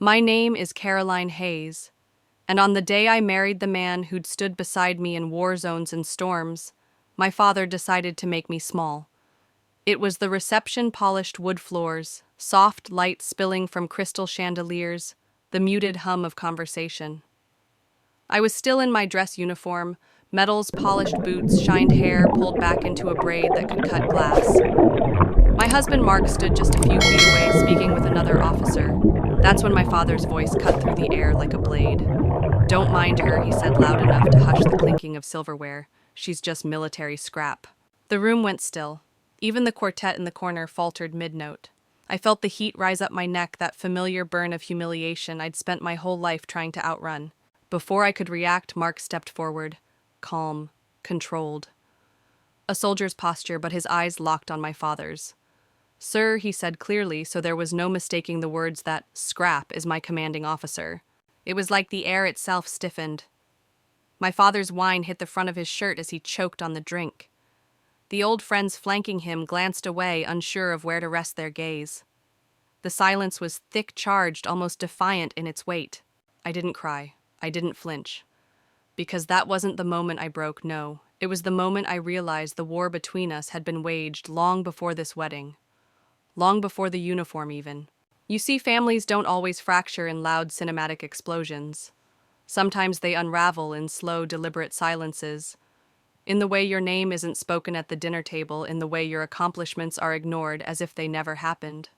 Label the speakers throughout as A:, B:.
A: My name is Caroline Hayes, and on the day I married the man who'd stood beside me in war zones and storms, my father decided to make me small. It was the reception-polished wood floors, soft light spilling from crystal chandeliers, the muted hum of conversation. I was still in my dress uniform, medals, polished boots, shined hair pulled back into a braid that could cut glass. My husband Mark stood just a few feet away, speaking with another officer. That's when my father's voice cut through the air like a blade. "Don't mind her," he said loud enough to hush the clinking of silverware. "She's just military scrap." The room went still. Even the quartet in the corner faltered mid-note. I felt the heat rise up my neck, that familiar burn of humiliation I'd spent my whole life trying to outrun. Before I could react, Mark stepped forward. Calm, controlled. A soldier's posture, but his eyes locked on my father's. "Sir," he said clearly, so there was no mistaking the words that "scrap" is my commanding officer. It was like the air itself stiffened. My father's wine hit the front of his shirt as he choked on the drink. The old friends flanking him glanced away, unsure of where to rest their gaze. The silence was thick, charged, almost defiant in its weight. I didn't cry. I didn't flinch. Because that wasn't the moment I broke, no. It was the moment I realized the war between us had been waged long before this wedding. Long before the uniform, even. You see, families don't always fracture in loud cinematic explosions. Sometimes they unravel in slow, deliberate silences. In the way your name isn't spoken at the dinner table, in the way your accomplishments are ignored as if they never happened.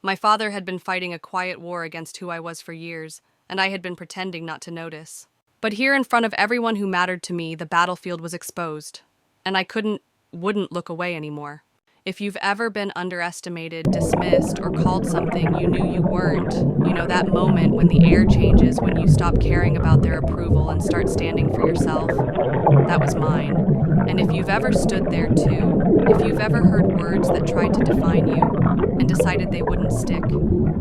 A: My father had been fighting a quiet war against who I was for years, and I had been pretending not to notice. But here in front of everyone who mattered to me, the battlefield was exposed, and I wouldn't look away anymore. If you've ever been underestimated, dismissed, or called something you knew you weren't, you know that moment when the air changes, when you stop caring about their approval and start standing for yourself? That was mine. And if you've ever stood there too, if you've ever heard words that tried to define you and decided they wouldn't stick,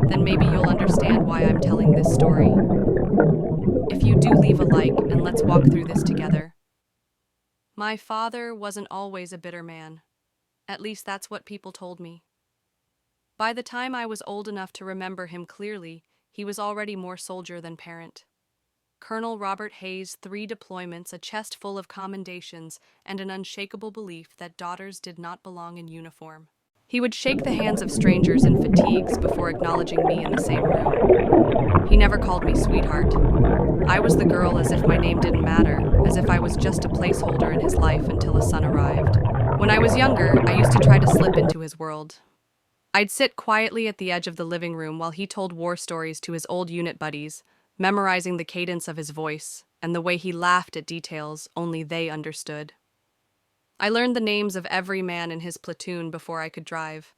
A: then maybe you'll understand why I'm telling this story. If you do, leave a like and let's walk through this together. My father wasn't always a bitter man. At least that's what people told me. By the time I was old enough to remember him clearly, he was already more soldier than parent. Colonel Robert Hayes, 3 deployments, a chest full of commendations, and an unshakable belief that daughters did not belong in uniform. He would shake the hands of strangers in fatigues before acknowledging me in the same room. He never called me sweetheart. I was the girl, as if my name didn't matter, as if I was just a placeholder in his life until a son arrived. When I was younger, I used to try to slip into his world. I'd sit quietly at the edge of the living room while he told war stories to his old unit buddies, memorizing the cadence of his voice and the way he laughed at details only they understood. I learned the names of every man in his platoon before I could drive.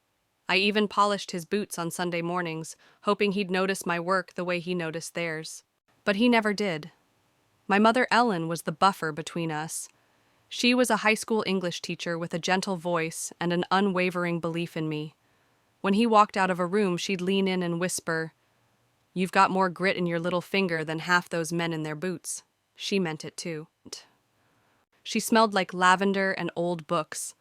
A: I even polished his boots on Sunday mornings, hoping he'd notice my work the way he noticed theirs. But he never did. My mother Ellen was the buffer between us. She was a high school English teacher with a gentle voice and an unwavering belief in me. When he walked out of a room, she'd lean in and whisper, "You've got more grit in your little finger than half those men in their boots." She meant it too. She smelled like lavender and old books.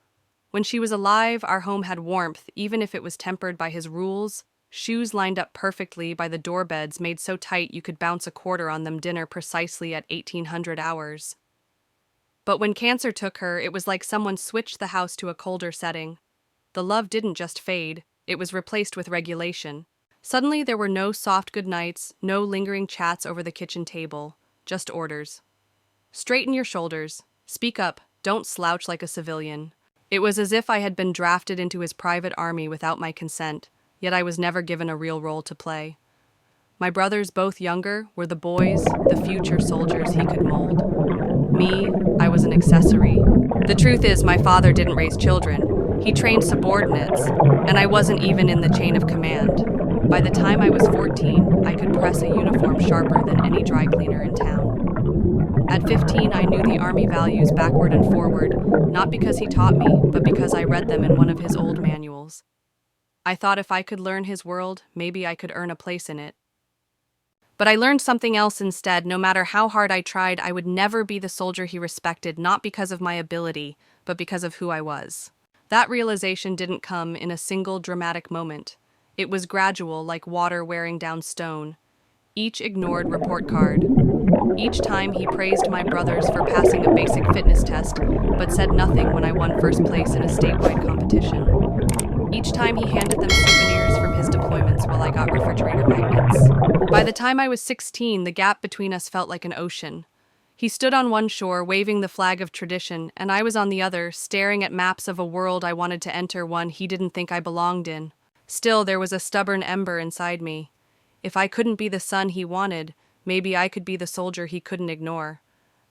A: When she was alive, our home had warmth, even if it was tempered by his rules. Shoes lined up perfectly by the doorbeds, made so tight you could bounce a quarter on them, dinner precisely at 1800 hours. But when cancer took her, it was like someone switched the house to a colder setting. The love didn't just fade, it was replaced with regulation. Suddenly there were no soft goodnights, no lingering chats over the kitchen table, just orders. Straighten your shoulders, speak up, don't slouch like a civilian. It was as if I had been drafted into his private army without my consent, yet I was never given a real role to play. My brothers, both younger, were the boys, the future soldiers he could mold. Me, I was an accessory. The truth is, my father didn't raise children. He trained subordinates, and I wasn't even in the chain of command. By the time I was 14, I could press a uniform sharper than any dry cleaner in town. At 15, I knew the Army values backward and forward, not because he taught me, but because I read them in one of his old manuals. I thought if I could learn his world, maybe I could earn a place in it. But I learned something else instead. No matter how hard I tried, I would never be the soldier he respected, not because of my ability, but because of who I was. That realization didn't come in a single dramatic moment. It was gradual, like water wearing down stone. Each ignored report card. Each time he praised my brothers for passing a basic fitness test, but said nothing when I won first place in a statewide competition. Each time he handed them souvenirs from his deployments while I got refrigerator magnets. By the time I was 16, the gap between us felt like an ocean. He stood on one shore, waving the flag of tradition, and I was on the other, staring at maps of a world I wanted to enter, one he didn't think I belonged in. Still, there was a stubborn ember inside me. If I couldn't be the son he wanted, maybe I could be the soldier he couldn't ignore.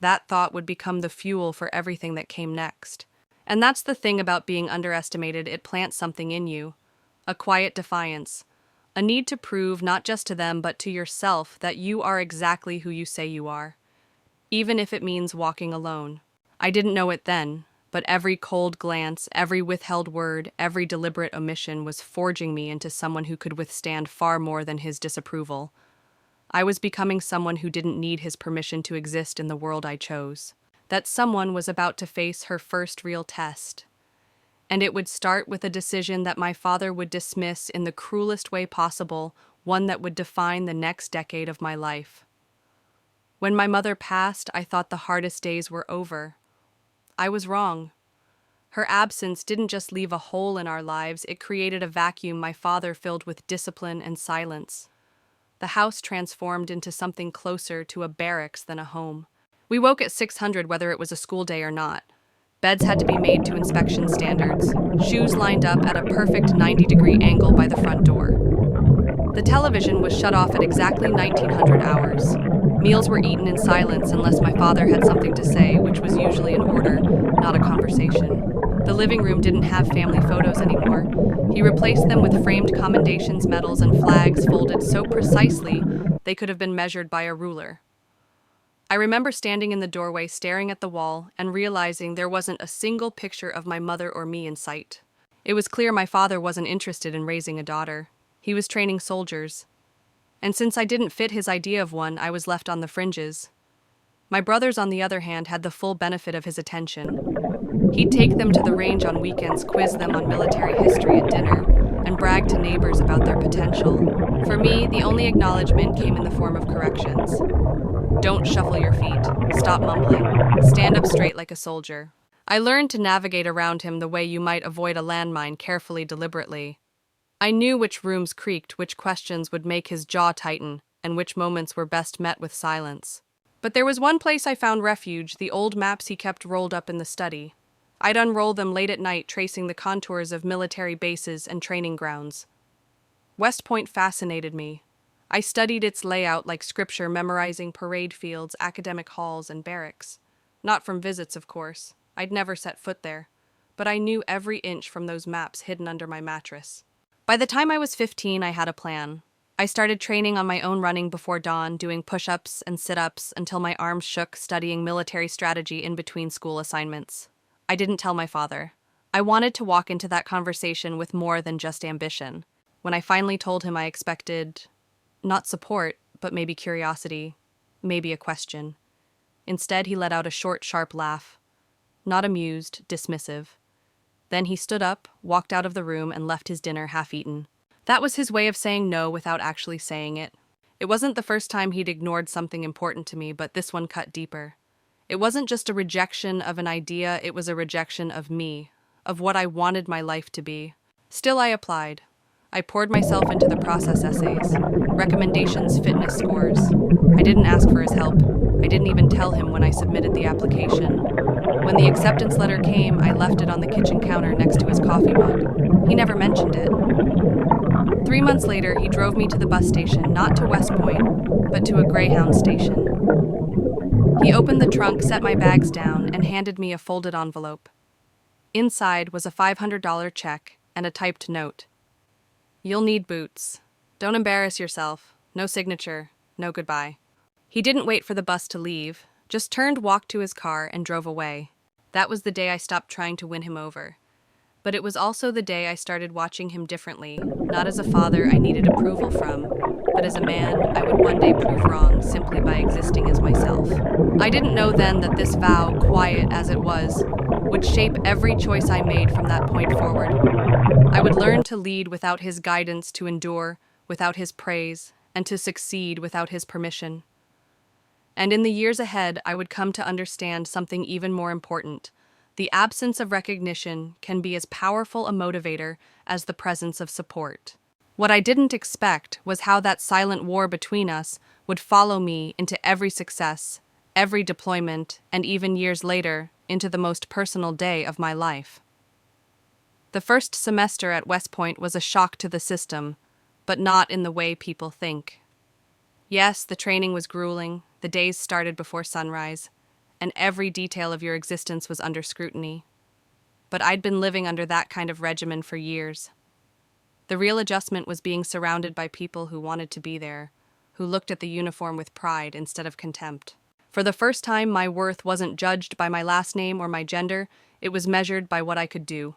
A: That thought would become the fuel for everything that came next. And that's the thing about being underestimated, it plants something in you. A quiet defiance. A need to prove, not just to them, but to yourself, that you are exactly who you say you are. Even if it means walking alone. I didn't know it then, but every cold glance, every withheld word, every deliberate omission was forging me into someone who could withstand far more than his disapproval. I was becoming someone who didn't need his permission to exist in the world I chose. That someone was about to face her first real test. And it would start with a decision that my father would dismiss in the cruelest way possible, one that would define the next decade of my life. When my mother passed, I thought the hardest days were over. I was wrong. Her absence didn't just leave a hole in our lives, it created a vacuum my father filled with discipline and silence. The house transformed into something closer to a barracks than a home. We woke at 600 whether it was a school day or not. Beds had to be made to inspection standards, shoes lined up at a perfect 90-degree angle by the front door. The television was shut off at exactly 1900 hours. Meals were eaten in silence unless my father had something to say, which was usually an order, not a conversation. The living room didn't have family photos anymore. He replaced them with framed commendations medals and flags folded so precisely they could have been measured by a ruler. I remember standing in the doorway staring at the wall and realizing there wasn't a single picture of my mother or me in sight. It was clear my father wasn't interested in raising a daughter. He was training soldiers. And since I didn't fit his idea of one, I was left on the fringes. My brothers, on the other hand, had the full benefit of his attention. He'd take them to the range on weekends, quiz them on military history at dinner, and brag to neighbors about their potential. For me, the only acknowledgement came in the form of corrections. Don't shuffle your feet. Stop mumbling. Stand up straight like a soldier. I learned to navigate around him the way you might avoid a landmine, carefully, deliberately. I knew which rooms creaked, which questions would make his jaw tighten, and which moments were best met with silence. But there was one place I found refuge, the old maps he kept rolled up in the study. I'd unroll them late at night, tracing the contours of military bases and training grounds. West Point fascinated me. I studied its layout like scripture, memorizing parade fields, academic halls, and barracks. Not from visits, of course. I'd never set foot there. But I knew every inch from those maps hidden under my mattress. By the time I was 15, I had a plan. I started training on my own running before dawn, doing push-ups and sit-ups until my arms shook, studying military strategy in between school assignments. I didn't tell my father. I wanted to walk into that conversation with more than just ambition. When I finally told him, I expected not support, but maybe curiosity, maybe a question. Instead, he let out a short, sharp laugh. Not amused, dismissive. Then he stood up, walked out of the room, and left his dinner half-eaten. That was his way of saying no without actually saying it. It wasn't the first time he'd ignored something important to me, but this one cut deeper. It wasn't just a rejection of an idea, it was a rejection of me, of what I wanted my life to be. Still, I applied. I poured myself into the process essays, recommendations, fitness scores. I didn't ask for his help. I didn't even tell him when I submitted the application. When the acceptance letter came, I left it on the kitchen counter next to his coffee mug. He never mentioned it. 3 months later, he drove me to the bus station, not to West Point, but to a Greyhound station. He opened the trunk, set my bags down, and handed me a folded envelope. Inside was a $500 check and a typed note. You'll need boots. Don't embarrass yourself. No signature. No goodbye. He didn't wait for the bus to leave, just turned, walked to his car, and drove away. That was the day I stopped trying to win him over. But it was also the day I started watching him differently, not as a father I needed approval from, but as a man I would one day prove wrong simply by existing as myself. I didn't know then that this vow, quiet as it was, would shape every choice I made from that point forward. I would learn to lead without his guidance, to endure without his praise, and to succeed without his permission. And in the years ahead, I would come to understand something even more important. The absence of recognition can be as powerful a motivator as the presence of support. What I didn't expect was how that silent war between us would follow me into every success, every deployment, and even years later, into the most personal day of my life. The first semester at West Point was a shock to the system, but not in the way people think. Yes, the training was grueling, the days started before sunrise, and every detail of your existence was under scrutiny. But I'd been living under that kind of regimen for years. The real adjustment was being surrounded by people who wanted to be there, who looked at the uniform with pride instead of contempt. For the first time, my worth wasn't judged by my last name or my gender, it was measured by what I could do.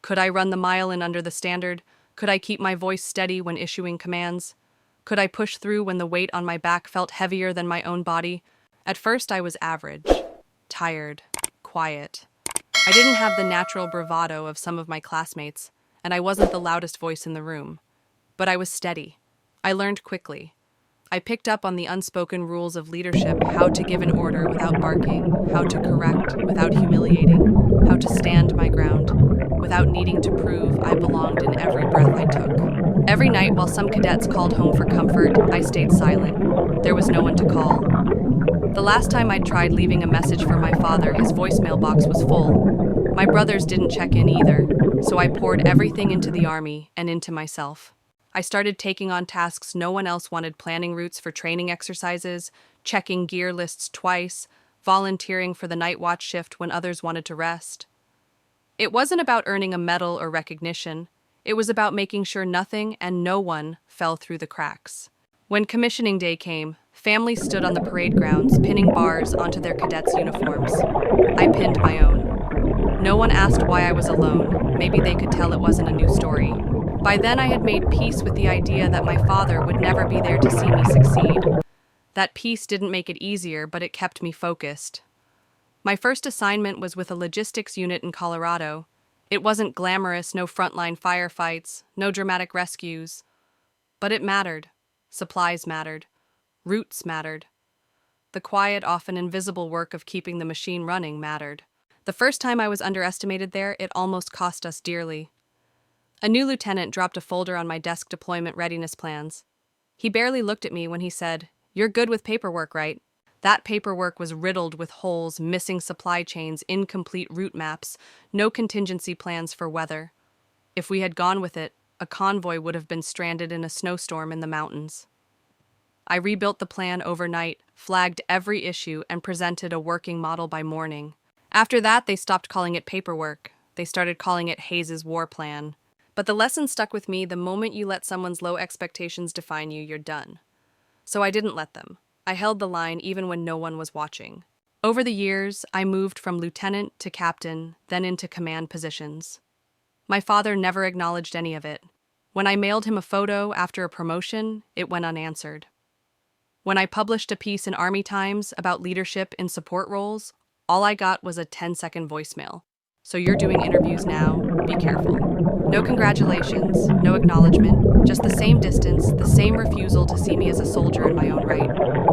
A: Could I run the mile in under the standard? Could I keep my voice steady when issuing commands? Could I push through when the weight on my back felt heavier than my own body? At first, I was average, tired, quiet. I didn't have the natural bravado of some of my classmates, and I wasn't the loudest voice in the room. But I was steady. I learned quickly. I picked up on the unspoken rules of leadership, how to give an order without barking, how to correct without humiliating, how to stand my ground without needing to prove I belonged in every breath I took. Every night, while some cadets called home for comfort, I stayed silent. There was no one to call. The last time I'd tried leaving a message for my father, his voicemail box was full. My brothers didn't check in either, so I poured everything into the Army and into myself. I started taking on tasks no one else wanted, planning routes for training exercises, checking gear lists twice, volunteering for the night watch shift when others wanted to rest. It wasn't about earning a medal or recognition. It was about making sure nothing and no one fell through the cracks. When commissioning day came, families stood on the parade grounds, pinning bars onto their cadets' uniforms. I pinned my own. No one asked why I was alone. Maybe they could tell it wasn't a new story. By then, I had made peace with the idea that my father would never be there to see me succeed. That peace didn't make it easier, but it kept me focused. My first assignment was with a logistics unit in Colorado. It wasn't glamorous, no frontline firefights, no dramatic rescues. But it mattered. Supplies mattered. Routes mattered. The quiet, often invisible work of keeping the machine running mattered. The first time I was underestimated there, it almost cost us dearly. A new lieutenant dropped a folder on my desk, deployment readiness plans. He barely looked at me when he said, "You're good with paperwork, right?" That paperwork was riddled with holes, missing supply chains, incomplete route maps, no contingency plans for weather. If we had gone with it, a convoy would have been stranded in a snowstorm in the mountains. I rebuilt the plan overnight, flagged every issue, and presented a working model by morning. After that, they stopped calling it paperwork. They started calling it Hayes's war plan. But the lesson stuck with me: the moment you let someone's low expectations define you, you're done. So I didn't let them. I held the line even when no one was watching. Over the years, I moved from lieutenant to captain, then into command positions. My father never acknowledged any of it. When I mailed him a photo after a promotion, it went unanswered. When I published a piece in Army Times about leadership in support roles, all I got was a 10-second voicemail. "So you're doing interviews now? Be careful." No congratulations, no acknowledgement, just the same distance, the same refusal to see me as a soldier in my own right.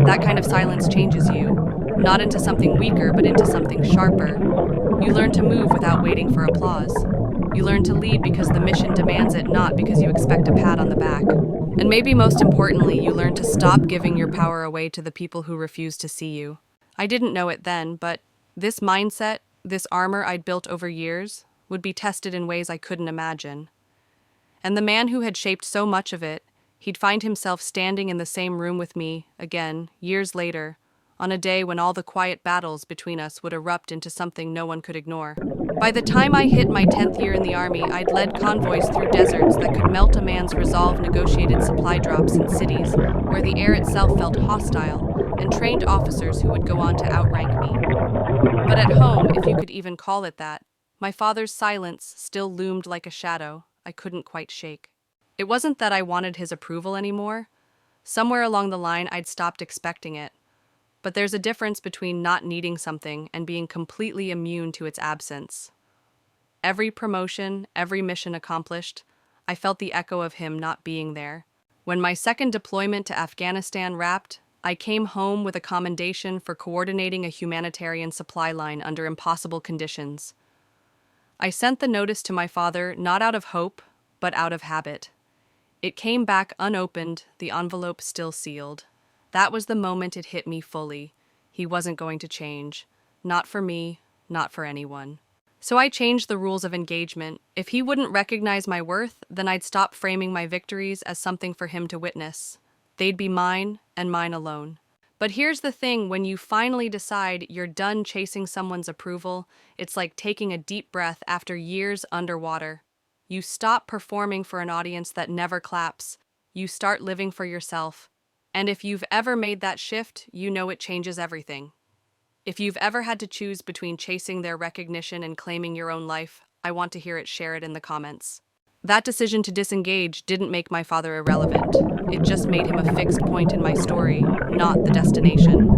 A: That kind of silence changes you, not into something weaker, but into something sharper. You learn to move without waiting for applause. You learn to lead because the mission demands it, not because you expect a pat on the back. And maybe most importantly, you learn to stop giving your power away to the people who refuse to see you. I didn't know it then, but this mindset, this armor I'd built over years, would be tested in ways I couldn't imagine. And the man who had shaped so much of it, he'd find himself standing in the same room with me, again, years later, on a day when all the quiet battles between us would erupt into something no one could ignore. By the time I hit my 10th year in the Army, I'd led convoys through deserts that could melt a man's resolve, negotiated supply drops in cities where the air itself felt hostile, and trained officers who would go on to outrank me. But at home, if you could even call it that, my father's silence still loomed like a shadow I couldn't quite shake. It wasn't that I wanted his approval anymore. Somewhere along the line, I'd stopped expecting it. But there's a difference between not needing something and being completely immune to its absence. Every promotion, every mission accomplished, I felt the echo of him not being there. When my second deployment to Afghanistan wrapped, I came home with a commendation for coordinating a humanitarian supply line under impossible conditions. I sent the notice to my father not out of hope, but out of habit. It came back unopened, the envelope still sealed. That was the moment it hit me fully. He wasn't going to change. Not for me, not for anyone. So I changed the rules of engagement. If he wouldn't recognize my worth, then I'd stop framing my victories as something for him to witness. They'd be mine, and mine alone. But here's the thing, when you finally decide you're done chasing someone's approval, it's like taking a deep breath after years underwater. You stop performing for an audience that never claps. You start living for yourself. And if you've ever made that shift, you know it changes everything. If you've ever had to choose between chasing their recognition and claiming your own life, I want to hear it. Share it in the comments. That decision to disengage didn't make my father irrelevant. It just made him a fixed point in my story, not the destination.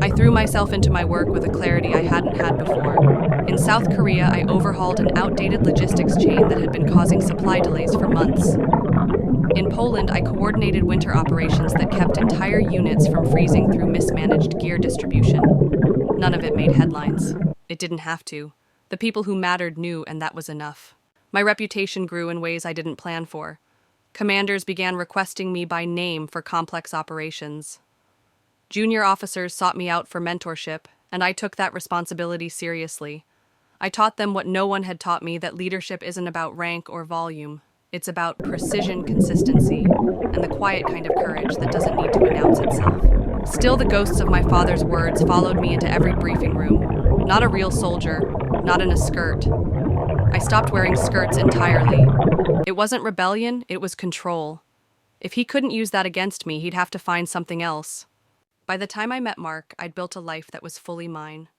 A: I threw myself into my work with a clarity I hadn't had before. In South Korea, I overhauled an outdated logistics chain that had been causing supply delays for months. In Poland, I coordinated winter operations that kept entire units from freezing through mismanaged gear distribution. None of it made headlines. It didn't have to. The people who mattered knew, and that was enough. My reputation grew in ways I didn't plan for. Commanders began requesting me by name for complex operations. Junior officers sought me out for mentorship, and I took that responsibility seriously. I taught them what no one had taught me, that leadership isn't about rank or volume. It's about precision, consistency, and the quiet kind of courage that doesn't need to announce itself. Still, the ghosts of my father's words followed me into every briefing room. Not a real soldier, not in a skirt. I stopped wearing skirts entirely. It wasn't rebellion, it was control. If he couldn't use that against me, he'd have to find something else. By the time I met Mark, I'd built a life that was fully mine.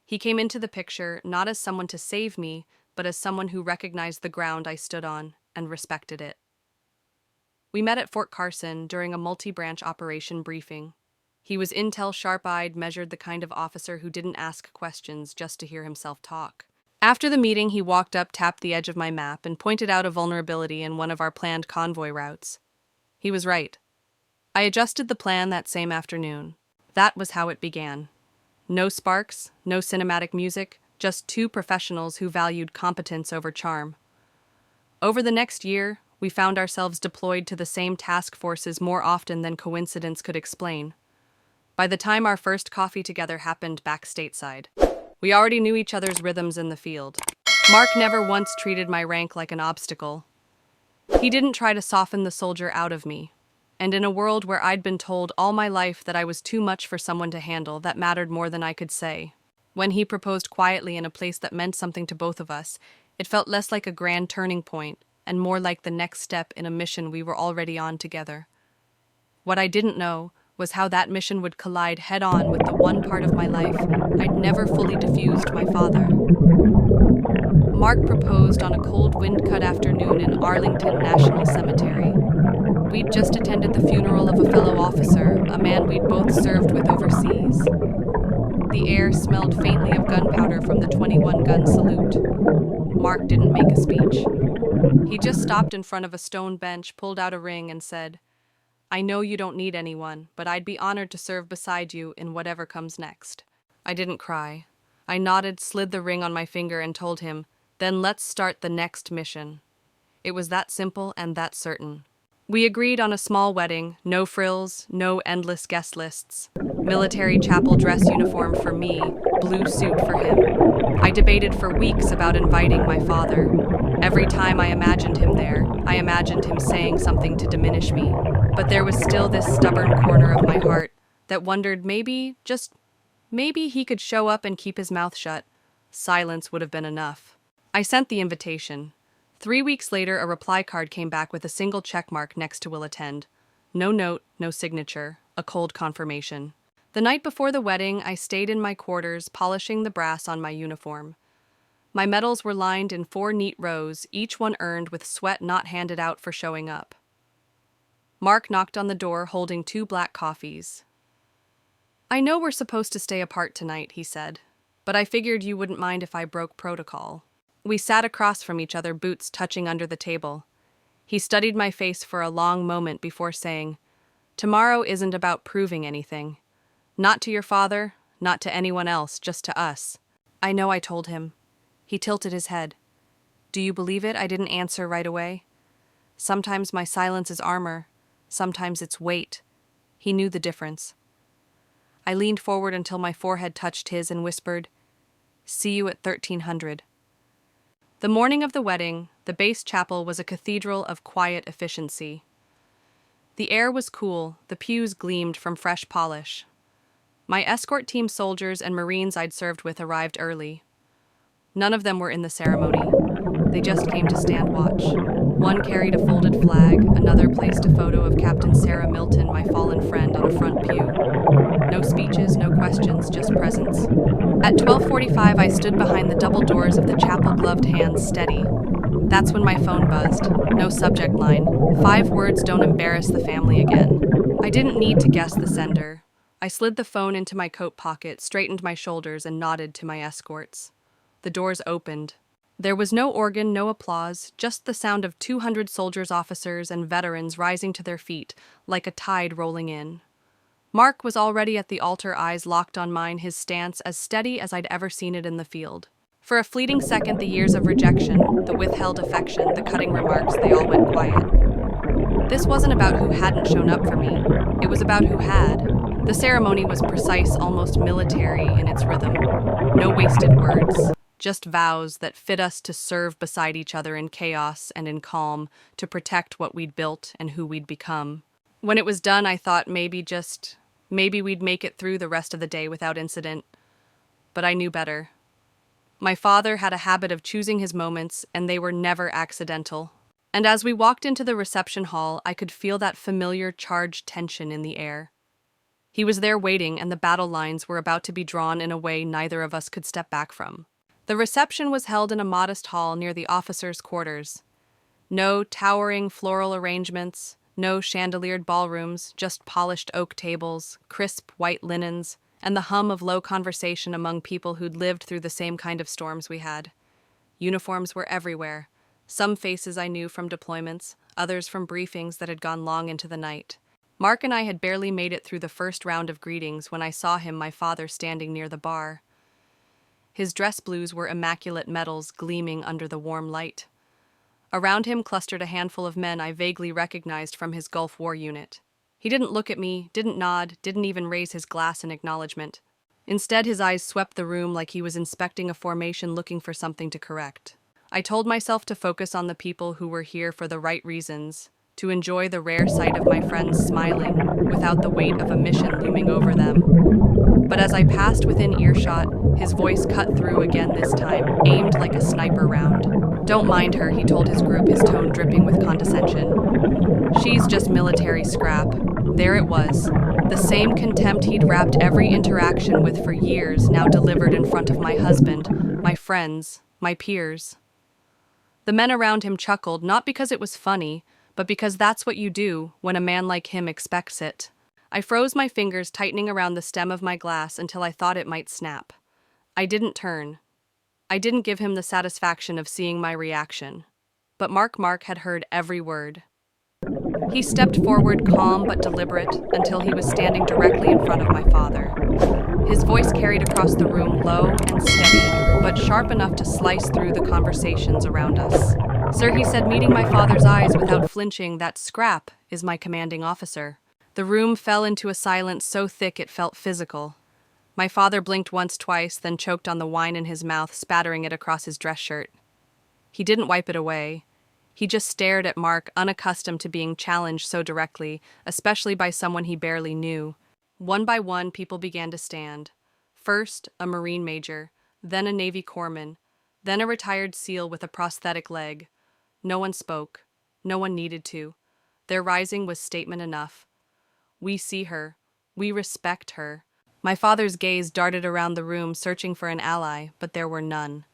A: He came into the picture not as someone to save me, but as someone who recognized the ground I stood on and respected it. We met at Fort Carson during a multi-branch operation briefing. He was intel sharp-eyed, measured, the kind of officer who didn't ask questions just to hear himself talk. After the meeting, he walked up, tapped the edge of my map, and pointed out a vulnerability in one of our planned convoy routes. He was right. I adjusted the plan that same afternoon. That was how it began. No sparks, no cinematic music, just two professionals who valued competence over charm. Over the next year, we found ourselves deployed to the same task forces more often than coincidence could explain. By the time our first coffee together happened back stateside, we already knew each other's rhythms in the field. Mark never once treated my rank like an obstacle. He didn't try to soften the soldier out of me. And in a world where I'd been told all my life that I was too much for someone to handle, that mattered more than I could say. When he proposed quietly in a place that meant something to both of us, it felt less like a grand turning point and more like the next step in a mission we were already on together. What I didn't know was how that mission would collide head-on with the one part of my life I'd never fully diffused: my father. Mark proposed on a cold, wind-cut afternoon in Arlington National Cemetery. We'd just attended the funeral of a fellow officer, a man we'd both served with overseas. The air smelled faintly of gunpowder from the 21-gun salute. Mark didn't make a speech. He just stopped in front of a stone bench, pulled out a ring, and said, "I know you don't need anyone, but I'd be honored to serve beside you in whatever comes next." I didn't cry. I nodded, slid the ring on my finger, and told him, "Then let's start the next mission." It was that simple and that certain. We agreed on a small wedding, no frills, no endless guest lists. Military chapel dress uniform for me, blue suit for him. I debated for weeks about inviting my father. Every time I imagined him there, I imagined him saying something to diminish me. But there was still this stubborn corner of my heart that wondered maybe, just maybe, he could show up and keep his mouth shut. Silence would have been enough. I sent the invitation. 3 weeks later, a reply card came back with a single check mark next to "will attend." No note, no signature, a cold confirmation. The night before the wedding, I stayed in my quarters, polishing the brass on my uniform. My medals were lined in 4 neat rows, each one earned with sweat not handed out for showing up. Mark knocked on the door holding 2 black coffees. I know we're supposed to stay apart tonight, he said, but I figured you wouldn't mind if I broke protocol. We sat across from each other, boots touching under the table. He studied my face for a long moment before saying, "Tomorrow isn't about proving anything. Not to your father, not to anyone else, just to us." I know, I told him. He tilted his head. Do you believe it? I didn't answer right away. Sometimes my silence is armor, sometimes it's weight. He knew the difference. I leaned forward until my forehead touched his and whispered, "See you at 1300. The morning of the wedding, the base chapel was a cathedral of quiet efficiency. The air was cool, the pews gleamed from fresh polish. My escort team soldiers and Marines I'd served with arrived early. None of them were in the ceremony. They just came to stand watch. One carried a folded flag, another placed a photo of Captain Sarah Milton, my fallen friend, on a front pew. No speeches, no questions, just presence. At 12:45, I stood behind the double doors of the chapel, gloved hands steady. That's when my phone buzzed. No subject line. 5 words, don't embarrass the family again. I didn't need to guess the sender. I slid the phone into my coat pocket, straightened my shoulders, and nodded to my escorts. The doors opened. There was no organ, no applause, just the sound of 200 soldiers, officers, and veterans rising to their feet, like a tide rolling in. Mark was already at the altar, eyes locked on mine, his stance as steady as I'd ever seen it in the field. For a fleeting second, the years of rejection, the withheld affection, the cutting remarks, they all went quiet. This wasn't about who hadn't shown up for me. It was about who had. The ceremony was precise, almost military in its rhythm. No wasted words. Just vows that fit us to serve beside each other in chaos and in calm, to protect what we'd built and who we'd become. When it was done, I thought maybe we'd make it through the rest of the day without incident. But I knew better. My father had a habit of choosing his moments, and they were never accidental. And as we walked into the reception hall, I could feel that familiar charged tension in the air. He was there waiting, and the battle lines were about to be drawn in a way neither of us could step back from. The reception was held in a modest hall near the officers' quarters. No towering floral arrangements, no chandeliered ballrooms, just polished oak tables, crisp white linens, and the hum of low conversation among people who'd lived through the same kind of storms we had. Uniforms were everywhere. Some faces I knew from deployments, others from briefings that had gone long into the night. Mark and I had barely made it through the first round of greetings when I saw him, my father, standing near the bar. His dress blues were immaculate metals gleaming under the warm light. Around him clustered a handful of men I vaguely recognized from his Gulf War unit. He didn't look at me, didn't nod, didn't even raise his glass in acknowledgement. Instead, his eyes swept the room like he was inspecting a formation looking for something to correct. I told myself to focus on the people who were here for the right reasons, to enjoy the rare sight of my friends smiling without the weight of a mission looming over them. But as I passed within earshot, his voice cut through again, this time, aimed like a sniper round. "Don't mind her," he told his group, his tone dripping with condescension. "She's just military scrap." There it was. The same contempt he'd wrapped every interaction with for years, now delivered in front of my husband, my friends, my peers. The men around him chuckled, not because it was funny, but because that's what you do when a man like him expects it. I froze, my fingers tightening around the stem of my glass until I thought it might snap. I didn't turn. I didn't give him the satisfaction of seeing my reaction. But Mark had heard every word. He stepped forward, calm but deliberate, until he was standing directly in front of my father. His voice carried across the room, low and steady, but sharp enough to slice through the conversations around us. "Sir," he said, meeting my father's eyes without flinching, "that scrap is my commanding officer." The room fell into a silence so thick it felt physical. My father blinked once, twice, then choked on the wine in his mouth, spattering it across his dress shirt. He didn't wipe it away. He just stared at Mark, unaccustomed to being challenged so directly, especially by someone he barely knew. One by one, people began to stand. First, a Marine major, then a Navy corpsman, then a retired SEAL with a prosthetic leg. No one spoke. No one needed to. Their rising was statement enough. We see her. We respect her. My father's gaze darted around the room, searching for an ally, but there were none.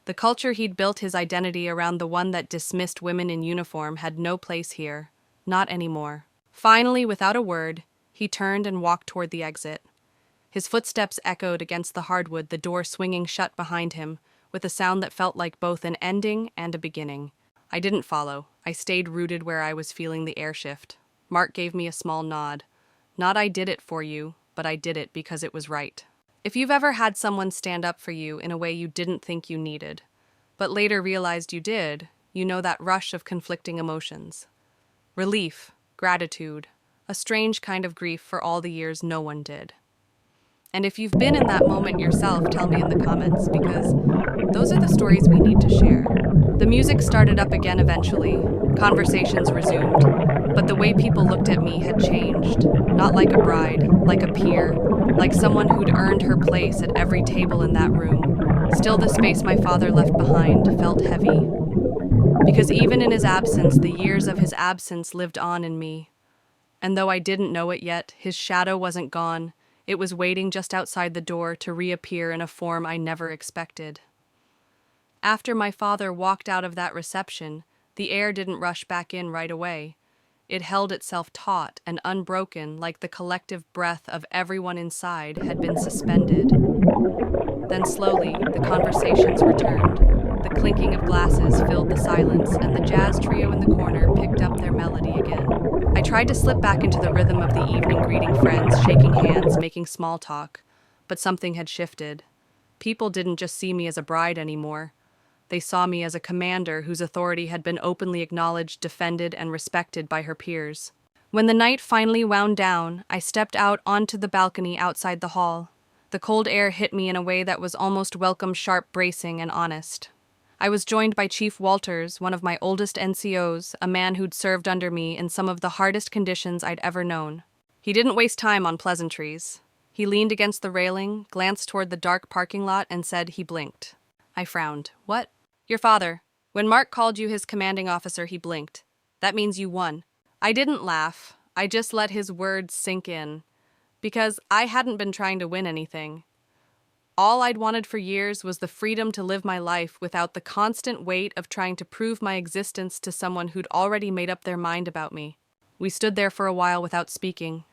A: The culture he'd built his identity around, the one that dismissed women in uniform, had no place here. Not anymore. Finally, without a word, he turned and walked toward the exit. His footsteps echoed against the hardwood, the door swinging shut behind him, with a sound that felt like both an ending and a beginning. I didn't follow. I stayed rooted where I was feeling the air shift. Mark gave me a small nod. Not I did it for you, but I did it because it was right. If you've ever had someone stand up for you in a way you didn't think you needed, but later realized you did, you know that rush of conflicting emotions. Relief, gratitude, a strange kind of grief for all the years no one did. And if you've been in that moment yourself, tell me in the comments, because those are the stories we need to share. The music started up again eventually, conversations resumed, but the way people looked at me had changed. Not like a bride, like a peer, like someone who'd earned her place at every table in that room. Still, the space my father left behind felt heavy, because even in his absence, the years of his absence lived on in me. And though I didn't know it yet, his shadow wasn't gone. It was waiting just outside the door to reappear in a form I never expected. After my father walked out of that reception, the air didn't rush back in right away. It held itself taut and unbroken, like the collective breath of everyone inside had been suspended. Then slowly, the conversations returned. The clinking of glasses filled the silence, and the jazz trio in the corner picked up their melody again. I tried to slip back into the rhythm of the evening, greeting friends, shaking hands, making small talk. But something had shifted. People didn't just see me as a bride anymore. They saw me as a commander whose authority had been openly acknowledged, defended, and respected by her peers. When the night finally wound down, I stepped out onto the balcony outside the hall. The cold air hit me in a way that was almost welcome, sharp, bracing, and honest. I was joined by Chief Walters, one of my oldest NCOs, a man who'd served under me in some of the hardest conditions I'd ever known. He didn't waste time on pleasantries. He leaned against the railing, glanced toward the dark parking lot, and said he blinked. I frowned. What? Your father. When Mark called you his commanding officer, he blinked. That means you won. I didn't laugh. I just let his words sink in. Because I hadn't been trying to win anything. All I'd wanted for years was the freedom to live my life without the constant weight of trying to prove my existence to someone who'd already made up their mind about me. We stood there for a while without speaking.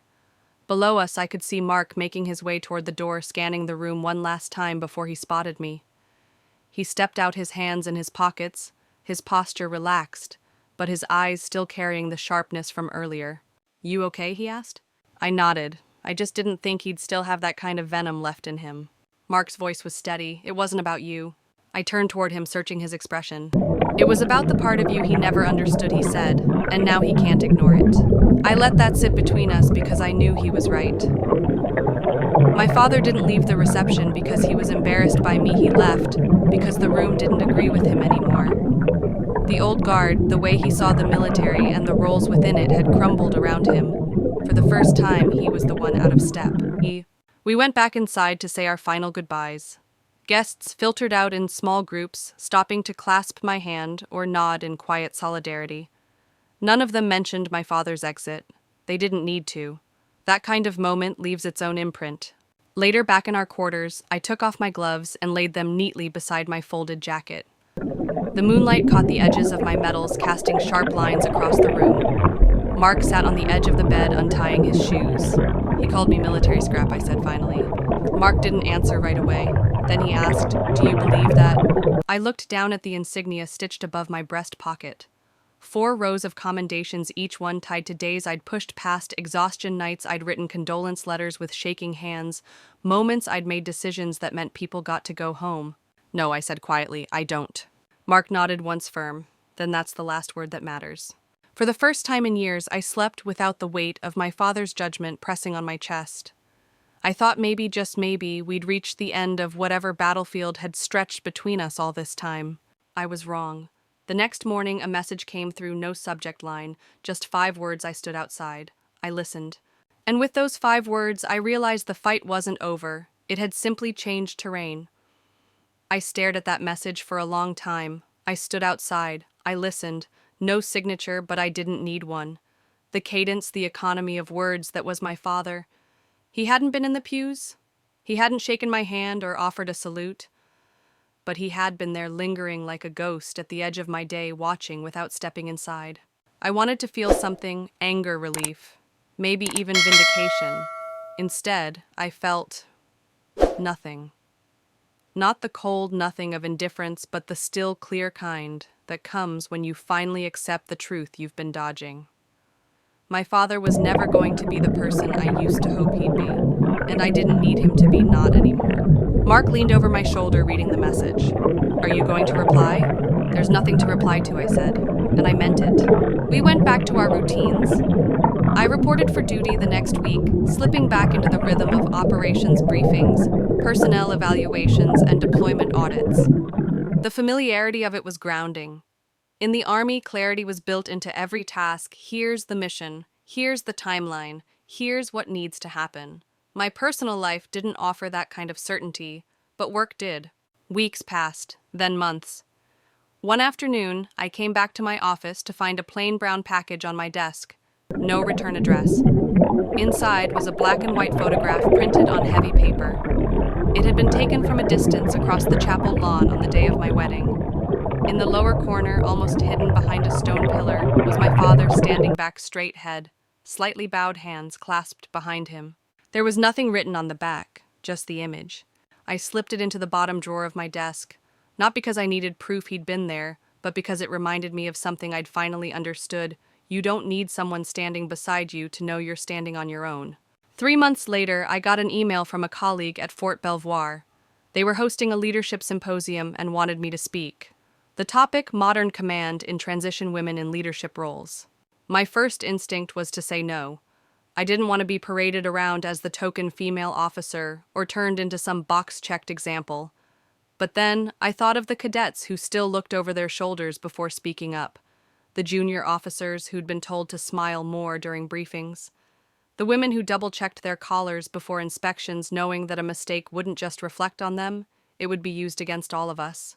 A: Below us, I could see Mark making his way toward the door, scanning the room one last time before he spotted me. He stepped out, his hands in his pockets, his posture relaxed, but his eyes still carrying the sharpness from earlier. You okay? He asked. I nodded. I just didn't think he'd still have that kind of venom left in him. Mark's voice was steady. It wasn't about you. I turned toward him, searching his expression. It was about the part of you he never understood, he said, and now he can't ignore it. I let that sit between us because I knew he was right. My father didn't leave the reception because he was embarrassed by me. He left because the room didn't agree with him anymore. The old guard, the way he saw the military and the roles within it, had crumbled around him. For the first time, he was the one out of step. We went back inside to say our final goodbyes. Guests filtered out in small groups, stopping to clasp my hand or nod in quiet solidarity. None of them mentioned my father's exit. They didn't need to. That kind of moment leaves its own imprint. Later, back in our quarters, I took off my gloves and laid them neatly beside my folded jacket. The moonlight caught the edges of my medals, casting sharp lines across the room. Mark sat on the edge of the bed, untying his shoes. He called me military scrap, I said finally. Mark didn't answer right away. Then he asked, "Do you believe that?" I looked down at the insignia stitched above my breast pocket. 4 rows of commendations, each one tied to days I'd pushed past, exhaustion nights I'd written condolence letters with shaking hands, moments I'd made decisions that meant people got to go home. No, I said quietly, I don't. Mark nodded once firm. Then that's the last word that matters. For the first time in years, I slept without the weight of my father's judgment pressing on my chest. I thought maybe, just maybe, we'd reached the end of whatever battlefield had stretched between us all this time. I was wrong. The next morning, a message came through, no subject line, just 5 words. I stood outside. I listened. And with those 5 words, I realized the fight wasn't over. It had simply changed terrain. I stared at that message for a long time. I stood outside. I listened. No signature, but I didn't need one. The cadence, the economy of words that was my father. He hadn't been in the pews. He hadn't shaken my hand or offered a salute. But he had been there, lingering like a ghost at the edge of my day, watching without stepping inside. I wanted to feel something, anger, relief, maybe even vindication. Instead, I felt nothing. Not the cold nothing of indifference, but the still, clear kind that comes when you finally accept the truth you've been dodging. My father was never going to be the person I used to hope he'd be, and I didn't need him to be not anymore. Mark leaned over my shoulder reading the message. "Are you going to reply?" "There's nothing to reply to," I said, and I meant it. We went back to our routines. I reported for duty the next week, slipping back into the rhythm of operations briefings, personnel evaluations, and deployment audits. The familiarity of it was grounding. In the Army, clarity was built into every task. Here's the mission, here's the timeline, here's what needs to happen. My personal life didn't offer that kind of certainty, but work did. Weeks passed, then months. One afternoon, I came back to my office to find a plain brown package on my desk. No return address. Inside was a black and white photograph printed on heavy paper. It had been taken from a distance across the chapel lawn on the day of my wedding. In the lower corner, almost hidden behind a stone pillar, was my father standing back straight head, slightly bowed hands clasped behind him. There was nothing written on the back, just the image. I slipped it into the bottom drawer of my desk, not because I needed proof he'd been there, but because it reminded me of something I'd finally understood. You don't need someone standing beside you to know you're standing on your own. 3 months later, I got an email from a colleague at Fort Belvoir. They were hosting a leadership symposium and wanted me to speak. The topic, Modern Command in Transition Women in Leadership Roles. My first instinct was to say no. I didn't want to be paraded around as the token female officer or turned into some box-checked example. But then I thought of the cadets who still looked over their shoulders before speaking up, the junior officers who'd been told to smile more during briefings, the women who double-checked their collars before inspections knowing that a mistake wouldn't just reflect on them, it would be used against all of us.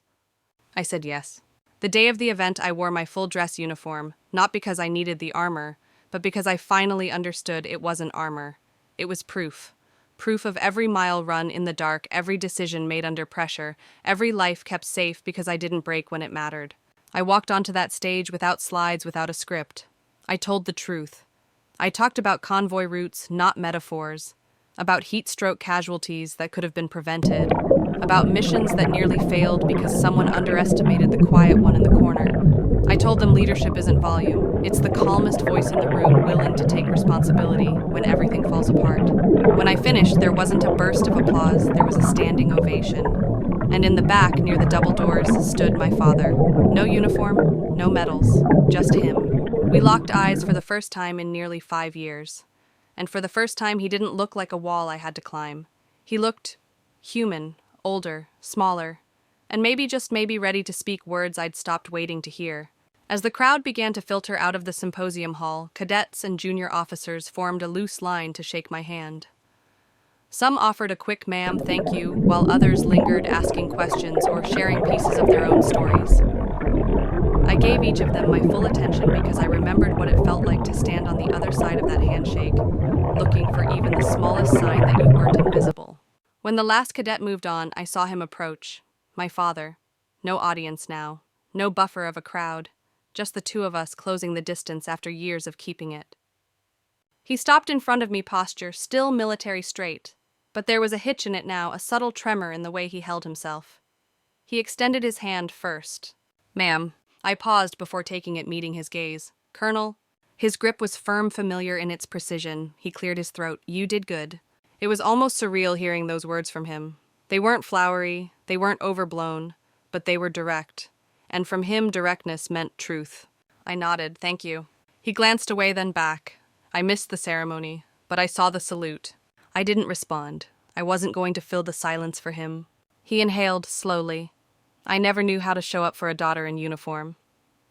A: I said yes. The day of the event, I wore my full dress uniform, not because I needed the armor, but because I finally understood it wasn't armor. It was proof. Proof of every mile run in the dark, every decision made under pressure, every life kept safe because I didn't break when it mattered. I walked onto that stage without slides, without a script. I told the truth. I talked about convoy routes, not metaphors, about heat stroke casualties that could have been prevented, about missions that nearly failed because someone underestimated the quiet one in the corner. I told them leadership isn't volume. It's the calmest voice in the room willing to take responsibility when everything falls apart. When I finished, there wasn't a burst of applause, there was a standing ovation. And in the back, near the double doors, stood my father. No uniform, no medals, just him. We locked eyes for the first time in nearly 5 years. And for the first time, he didn't look like a wall I had to climb. He looked human, older, smaller, and maybe just maybe ready to speak words I'd stopped waiting to hear. As the crowd began to filter out of the symposium hall, cadets and junior officers formed a loose line to shake my hand. Some offered a quick "ma'am, thank you," while others lingered asking questions or sharing pieces of their own stories. I gave each of them my full attention because I remembered what it felt like to stand on the other side of that handshake, looking for even the smallest sign that you weren't invisible. When the last cadet moved on, I saw him approach. My father. No audience now. No buffer of a crowd. Just the two of us closing the distance after years of keeping it. He stopped in front of me, posture still military straight, but there was a hitch in it now, a subtle tremor in the way he held himself. He extended his hand first. "Ma'am." I paused before taking it, meeting his gaze. "Colonel." His grip was firm, familiar in its precision. He cleared his throat. "You did good." It was almost surreal hearing those words from him. They weren't flowery, they weren't overblown, but they were direct. And from him, directness meant truth. I nodded, "Thank you." He glanced away, then back. I missed the ceremony, but I saw the salute. I didn't respond. I wasn't going to fill the silence for him. He inhaled slowly. I never knew how to show up for a daughter in uniform.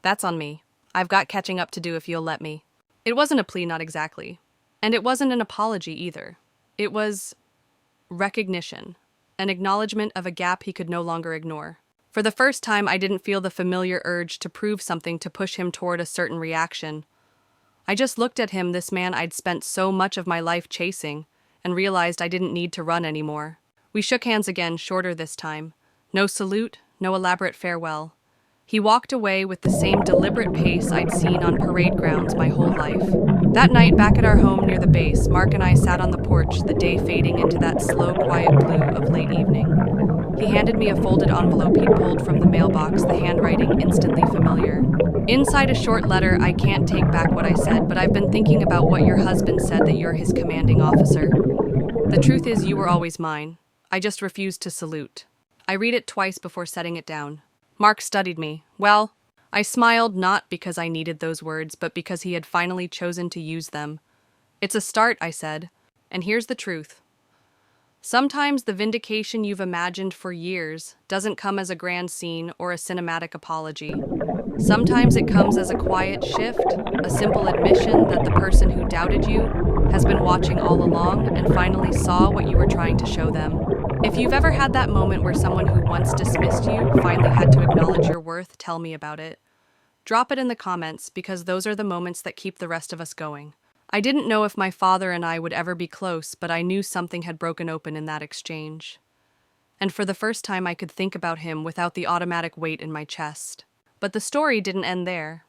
A: "That's on me. I've got catching up to do if you'll let me." It wasn't a plea, not exactly. And it wasn't an apology either. It was recognition, an acknowledgement of a gap he could no longer ignore. For the first time, I didn't feel the familiar urge to prove something, to push him toward a certain reaction. I just looked at him, this man I'd spent so much of my life chasing, and realized I didn't need to run anymore. We shook hands again, shorter this time. No salute, no elaborate farewell. He walked away with the same deliberate pace I'd seen on parade grounds my whole life. That night, back at our home near the base, Mark and I sat on the porch, the day fading into that slow, quiet blue of late evening. He handed me a folded envelope he'd pulled from the mailbox, the handwriting instantly familiar. Inside a short letter, I can't take back what I said, but I've been thinking about what your husband said, that you're his commanding officer. The truth is, you were always mine. I just refused to salute. I read it twice before setting it down. Mark studied me. Well, I smiled, not because I needed those words, but because he had finally chosen to use them. It's a start, I said. And here's the truth. Sometimes the vindication you've imagined for years doesn't come as a grand scene or a cinematic apology. Sometimes it comes as a quiet shift, a simple admission that the person who doubted you has been watching all along and finally saw what you were trying to show them. If you've ever had that moment where someone who once dismissed you finally had to acknowledge your worth, tell me about it. Drop it in the comments, because those are the moments that keep the rest of us going. I didn't know if my father and I would ever be close, but I knew something had broken open in that exchange. And for the first time, I could think about him without the automatic weight in my chest. But the story didn't end there.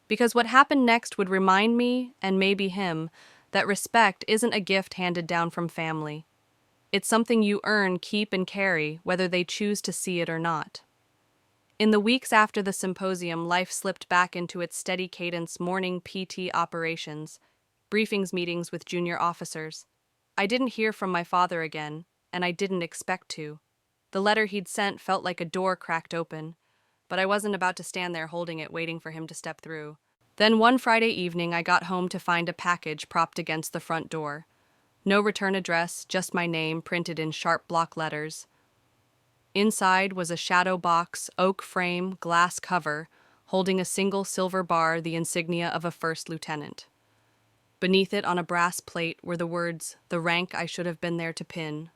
A: Because what happened next would remind me, and maybe him, that respect isn't a gift handed down from family. It's something you earn, keep, and carry, whether they choose to see it or not. In the weeks after the symposium, life slipped back into its steady cadence: morning PT operations, briefings, meetings with junior officers. I didn't hear from my father again, and I didn't expect to. The letter he'd sent felt like a door cracked open, but I wasn't about to stand there holding it, waiting for him to step through. Then one Friday evening, I got home to find a package propped against the front door. No return address, just my name printed in sharp block letters. Inside was a shadow box, oak frame, glass cover, holding a single silver bar, the insignia of a first lieutenant. Beneath it, on a brass plate, were the words, "The rank I should have been there to pin."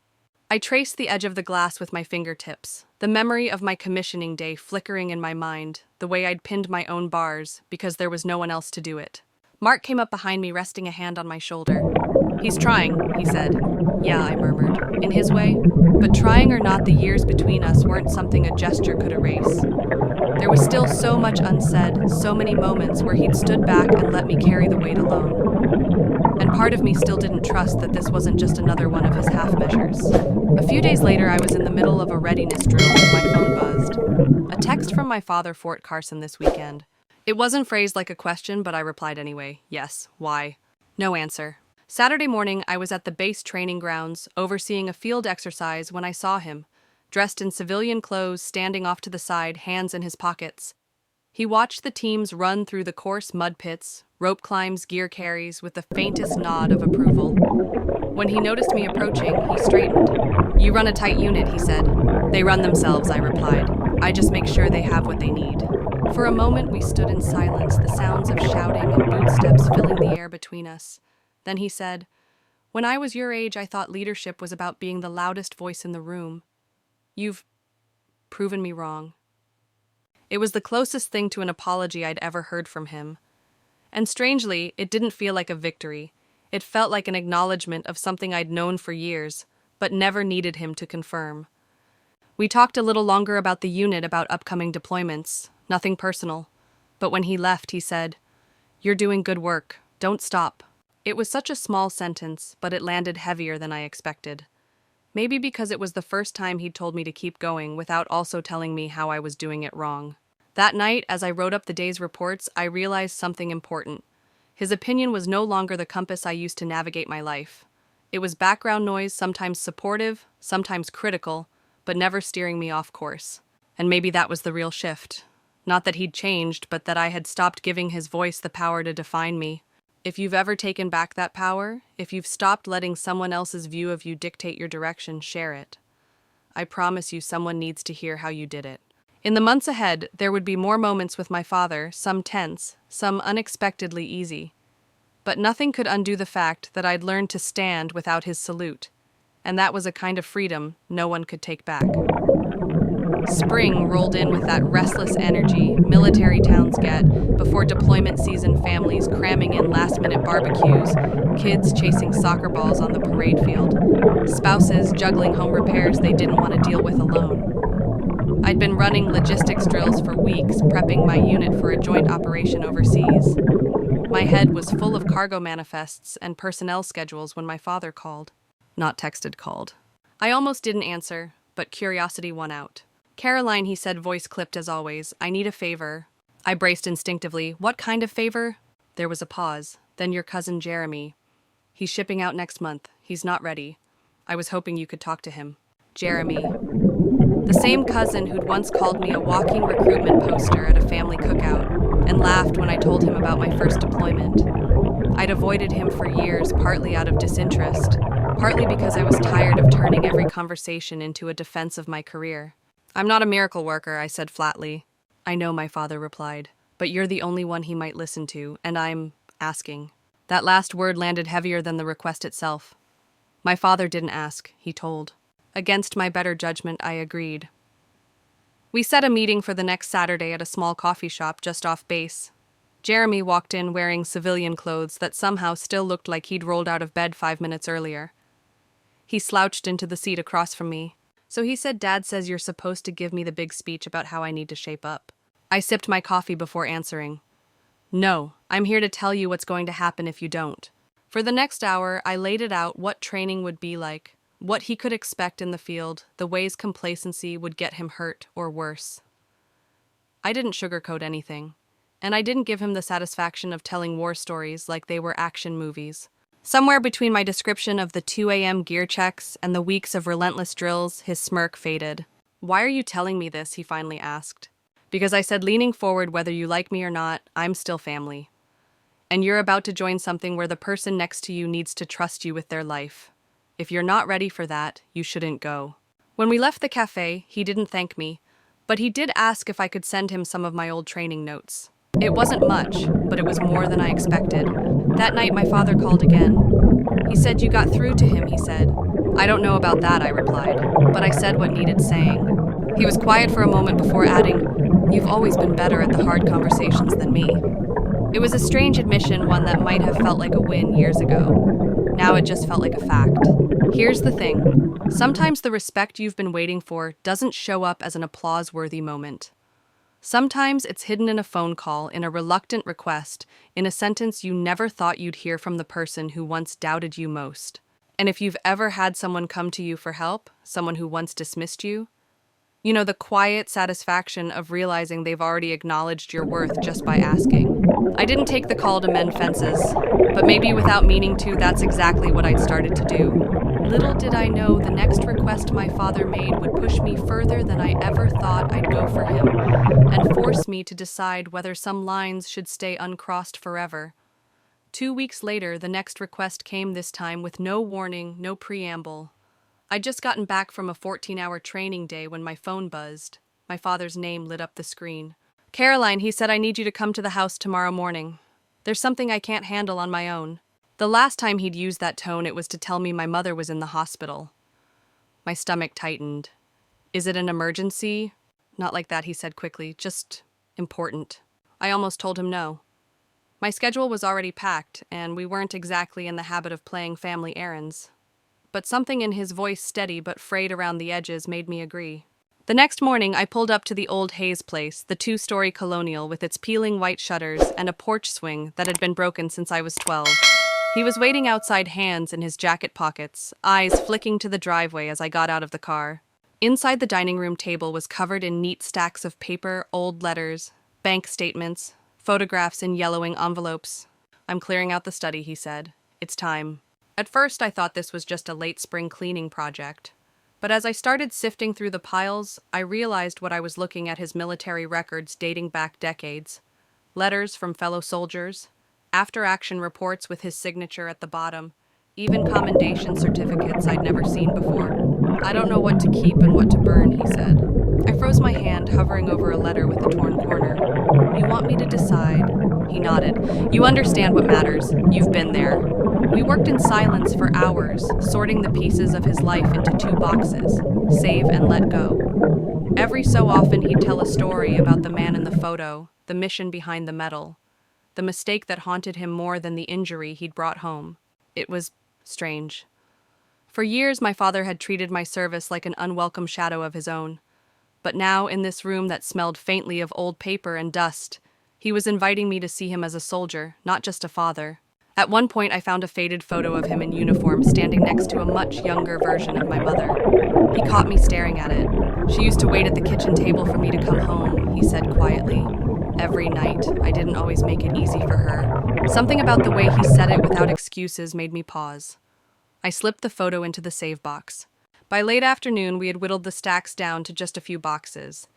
A: I traced the edge of the glass with my fingertips, the memory of my commissioning day flickering in my mind, the way I'd pinned my own bars, because there was no one else to do it. Mark came up behind me, resting a hand on my shoulder. "He's trying," he said. "Yeah," I murmured, in his way. But trying or not, the years between us weren't something a gesture could erase. There was still so much unsaid, so many moments where he'd stood back and let me carry the weight alone. And part of me still didn't trust that this wasn't just another one of his half measures. A few days later, I was in the middle of a readiness drill when my phone buzzed. A text from my father, Fort Carson, this weekend. It wasn't phrased like a question, but I replied anyway. Yes. Why? No answer. Saturday morning, I was at the base training grounds, overseeing a field exercise, when I saw him, dressed in civilian clothes, standing off to the side, hands in his pockets. He watched the teams run through the course mud pits, rope climbs, gear carries, with the faintest nod of approval. When he noticed me approaching, he straightened. "You run a tight unit," he said. "They run themselves," I replied. "I just make sure they have what they need." For a moment, we stood in silence, the sounds of shouting and boot steps filling the air between us. Then he said, "When I was your age, I thought leadership was about being the loudest voice in the room. You've proven me wrong." It was the closest thing to an apology I'd ever heard from him. And strangely, it didn't feel like a victory. It felt like an acknowledgement of something I'd known for years, but never needed him to confirm. We talked a little longer about the unit, about upcoming deployments, nothing personal. But when he left, he said, "You're doing good work. Don't stop." It was such a small sentence, but it landed heavier than I expected. Maybe because it was the first time he'd told me to keep going without also telling me how I was doing it wrong. That night, as I wrote up the day's reports, I realized something important. His opinion was no longer the compass I used to navigate my life. It was background noise, sometimes supportive, sometimes critical, but never steering me off course. And maybe that was the real shift. Not that he'd changed, but that I had stopped giving his voice the power to define me. If you've ever taken back that power, if you've stopped letting someone else's view of you dictate your direction, share it. I promise you, someone needs to hear how you did it. In the months ahead, there would be more moments with my father, some tense, some unexpectedly easy. But nothing could undo the fact that I'd learned to stand without his salute, and that was a kind of freedom no one could take back. Spring rolled in with that restless energy military towns get before deployment season, families cramming in last-minute barbecues, kids chasing soccer balls on the parade field, spouses juggling home repairs they didn't want to deal with alone. I'd been running logistics drills for weeks, prepping my unit for a joint operation overseas. My head was full of cargo manifests and personnel schedules when my father called. Not texted, called. I almost didn't answer, but curiosity won out. "Caroline," he said, voice clipped as always, "I need a favor." I braced instinctively. "What kind of favor?" There was a pause. "Then your cousin Jeremy. He's shipping out next month. He's not ready. I was hoping you could talk to him." Jeremy. The same cousin who'd once called me a walking recruitment poster at a family cookout and laughed when I told him about my first deployment. I'd avoided him for years, partly out of disinterest, partly because I was tired of turning every conversation into a defense of my career. "I'm not a miracle worker," I said flatly. "I know," my father replied, "but you're the only one he might listen to, and I'm asking." That last word landed heavier than the request itself. My father didn't ask, he told. Against my better judgment, I agreed. We set a meeting for the next Saturday at a small coffee shop just off base. Jeremy walked in wearing civilian clothes that somehow still looked like he'd rolled out of bed 5 minutes earlier. He slouched into the seat across from me. "So he said Dad says you're supposed to give me the big speech about how I need to shape up." I sipped my coffee before answering. "No, I'm here to tell you what's going to happen if you don't." For the next hour, I laid it out what training would be like, what he could expect in the field, the ways complacency would get him hurt or worse. I didn't sugarcoat anything, and I didn't give him the satisfaction of telling war stories like they were action movies. Somewhere between my description of the 2 a.m. gear checks and the weeks of relentless drills, his smirk faded. "Why are you telling me this?" he finally asked. "Because I said, leaning forward, whether you like me or not, I'm still family. And you're about to join something where the person next to you needs to trust you with their life. If you're not ready for that, you shouldn't go." When we left the cafe, he didn't thank me, but he did ask if I could send him some of my old training notes. It wasn't much, but it was more than I expected. That night, my father called again. "He said you got through to him," he said. "I don't know about that," I replied, but I said what needed saying. He was quiet for a moment before adding, "You've always been better at the hard conversations than me." It was a strange admission, one that might have felt like a win years ago. Now it just felt like a fact. Here's the thing. Sometimes the respect you've been waiting for doesn't show up as an applause-worthy moment. Sometimes it's hidden in a phone call, in a reluctant request, in a sentence you never thought you'd hear from the person who once doubted you most. And if you've ever had someone come to you for help, someone who once dismissed you, you know, the quiet satisfaction of realizing they've already acknowledged your worth just by asking. I didn't take the call to mend fences, but maybe without meaning to, that's exactly what I'd started to do. Little did I know the next request my father made would push me further than I ever thought I'd go for him, and force me to decide whether some lines should stay uncrossed forever. 2 weeks later, the next request came, this time with no warning, no preamble. I'd just gotten back from a 14-hour training day when my phone buzzed. My father's name lit up the screen. "Caroline," he said, "I need you to come to the house tomorrow morning. There's something I can't handle on my own." The last time he'd used that tone, it was to tell me my mother was in the hospital. My stomach tightened. "Is it an emergency?" "Not like that," he said quickly. "Just important." I almost told him no. My schedule was already packed, and we weren't exactly in the habit of playing family errands. But something in his voice, steady but frayed around the edges, made me agree. The next morning, I pulled up to the old Hayes place, the 2-story colonial with its peeling white shutters and a porch swing that had been broken since I was 12. He was waiting outside, hands in his jacket pockets, eyes flicking to the driveway as I got out of the car. Inside, the dining room table was covered in neat stacks of paper, old letters, bank statements, photographs in yellowing envelopes. "I'm clearing out the study," he said. "It's time." At first, I thought this was just a late spring cleaning project. But as I started sifting through the piles, I realized what I was looking at: his military records dating back decades. Letters from fellow soldiers, after-action reports with his signature at the bottom, even commendation certificates I'd never seen before. "I don't know what to keep and what to burn," he said. I froze my hand, hovering over a letter with a torn corner. "You want me to decide?" He nodded. "You understand what matters. You've been there." We worked in silence for hours, sorting the pieces of his life into 2 boxes, save and let go. Every so often he'd tell a story about the man in the photo, the mission behind the medal, the mistake that haunted him more than the injury he'd brought home. It was strange. For years, my father had treated my service like an unwelcome shadow of his own. But now, in this room that smelled faintly of old paper and dust, He was inviting me to see him as a soldier, not just a father. At one point, I found a faded photo of him in uniform standing next to a much younger version of my mother. He caught me staring at it. She used to wait at the kitchen table for me to come home, he said quietly. Every night, I didn't always make it easy for her. Something about the way he said it without excuses made me pause. I slipped the photo into the save box. By late afternoon, we had whittled the stacks down to just a few boxes.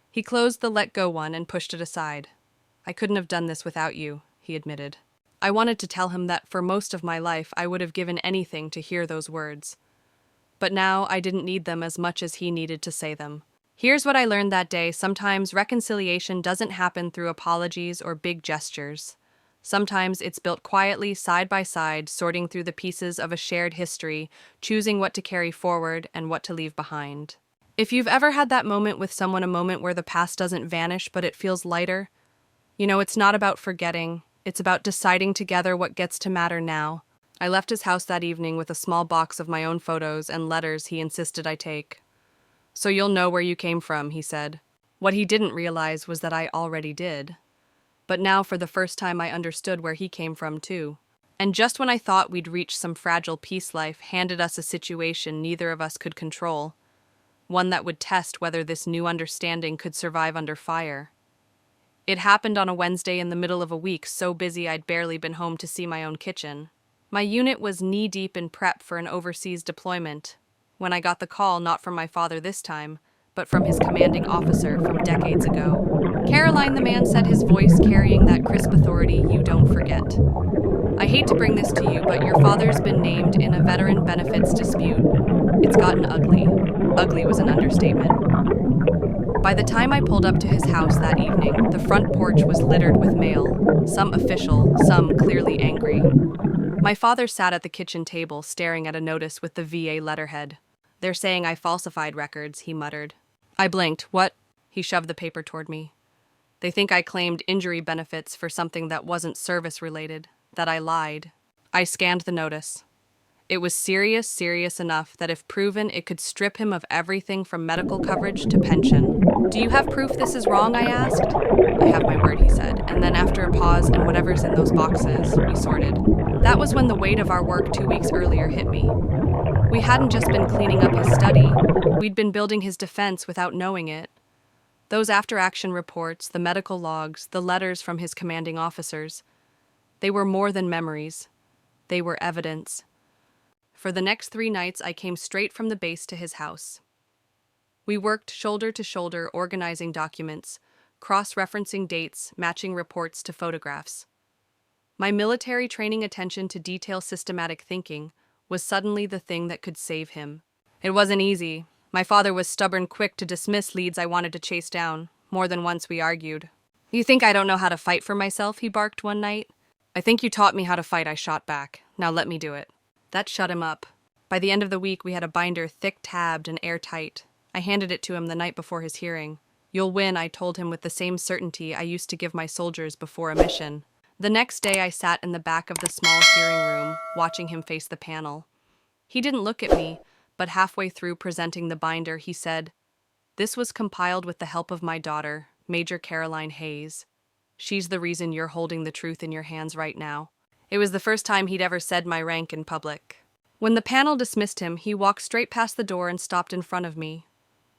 A: He closed the let go one and pushed it aside. I couldn't have done this without you, he admitted. I wanted to tell him that for most of my life I would have given anything to hear those words. But now I didn't need them as much as he needed to say them. Here's what I learned that day. Sometimes reconciliation doesn't happen through apologies or big gestures. Sometimes it's built quietly, side by side, sorting through the pieces of a shared history, choosing what to carry forward and what to leave behind. If you've ever had that moment with someone, a moment where the past doesn't vanish but it feels lighter, it's not about forgetting, it's about deciding together what gets to matter now. I left his house that evening with a small box of my own photos and letters he insisted I take. So you'll know where you came from, he said. What he didn't realize was that I already did. But now for the first time I understood where he came from too. And just when I thought we'd reached some fragile peace, life handed us a situation neither of us could control. One that would test whether this new understanding could survive under fire. It happened on a Wednesday in the middle of a week so busy I'd barely been home to see my own kitchen. My unit was knee-deep in prep for an overseas deployment, when I got the call not from my father this time, but from his commanding officer from decades ago. Caroline, the man said, his voice carrying that crisp authority you don't forget. I hate to bring this to you, but your father's been named in a veteran benefits dispute. It's gotten ugly. Ugly was an understatement. By the time I pulled up to his house that evening, the front porch was littered with mail, some official, some clearly angry. My father sat at the kitchen table staring at a notice with the VA letterhead. They're saying I falsified records, he muttered. I blinked. What? He shoved the paper toward me. They think I claimed injury benefits for something that wasn't service-related, that I lied. I scanned the notice. It was serious enough that if proven, it could strip him of everything from medical coverage to pension. Do you have proof this is wrong, I asked. I have my word, he said, and then after a pause and whatever's in those boxes, we sorted. That was when the weight of our work 2 weeks earlier hit me. We hadn't just been cleaning up his study, we'd been building his defense without knowing it. Those after-action reports, the medical logs, the letters from his commanding officers, they were more than memories. They were evidence. For the next 3 nights, I came straight from the base to his house. We worked shoulder to shoulder, organizing documents, cross-referencing dates, matching reports to photographs. My military training attention to detail, systematic thinking, was suddenly the thing that could save him. It wasn't easy. My father was stubborn, quick to dismiss leads I wanted to chase down. More than once we argued. You think I don't know how to fight for myself, he barked one night. I think you taught me how to fight, I shot back. Now let me do it. That shut him up. By the end of the week, we had a binder thick-tabbed and airtight. I handed it to him the night before his hearing. You'll win, I told him with the same certainty I used to give my soldiers before a mission. The next day, I sat in the back of the small hearing room, watching him face the panel. He didn't look at me, but halfway through presenting the binder, he said, "This was compiled with the help of my daughter, Major Caroline Hayes. She's the reason you're holding the truth in your hands right now." It was the first time he'd ever said my rank in public. When the panel dismissed him, he walked straight past the door and stopped in front of me.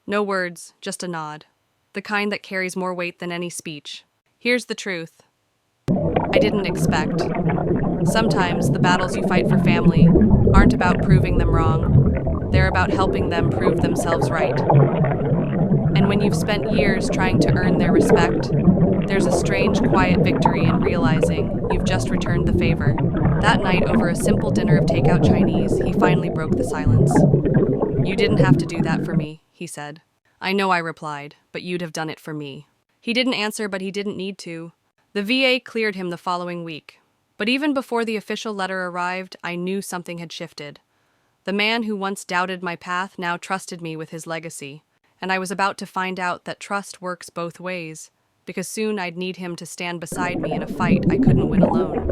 A: No words, just a nod. The kind that carries more weight than any speech. Here's the truth. I didn't expect. Sometimes the battles you fight for family aren't about proving them wrong. They're about helping them prove themselves right. And when you've spent years trying to earn their respect, there's a strange, quiet victory in realizing you've just returned the favor. That night, over a simple dinner of takeout Chinese, he finally broke the silence. "You didn't have to do that for me," he said. "I know," I replied, "but you'd have done it for me." He didn't answer, but he didn't need to. The VA cleared him the following week. But even before the official letter arrived, I knew something had shifted. The man who once doubted my path now trusted me with his legacy. And I was about to find out that trust works both ways, because soon I'd need him to stand beside me in a fight I couldn't win alone.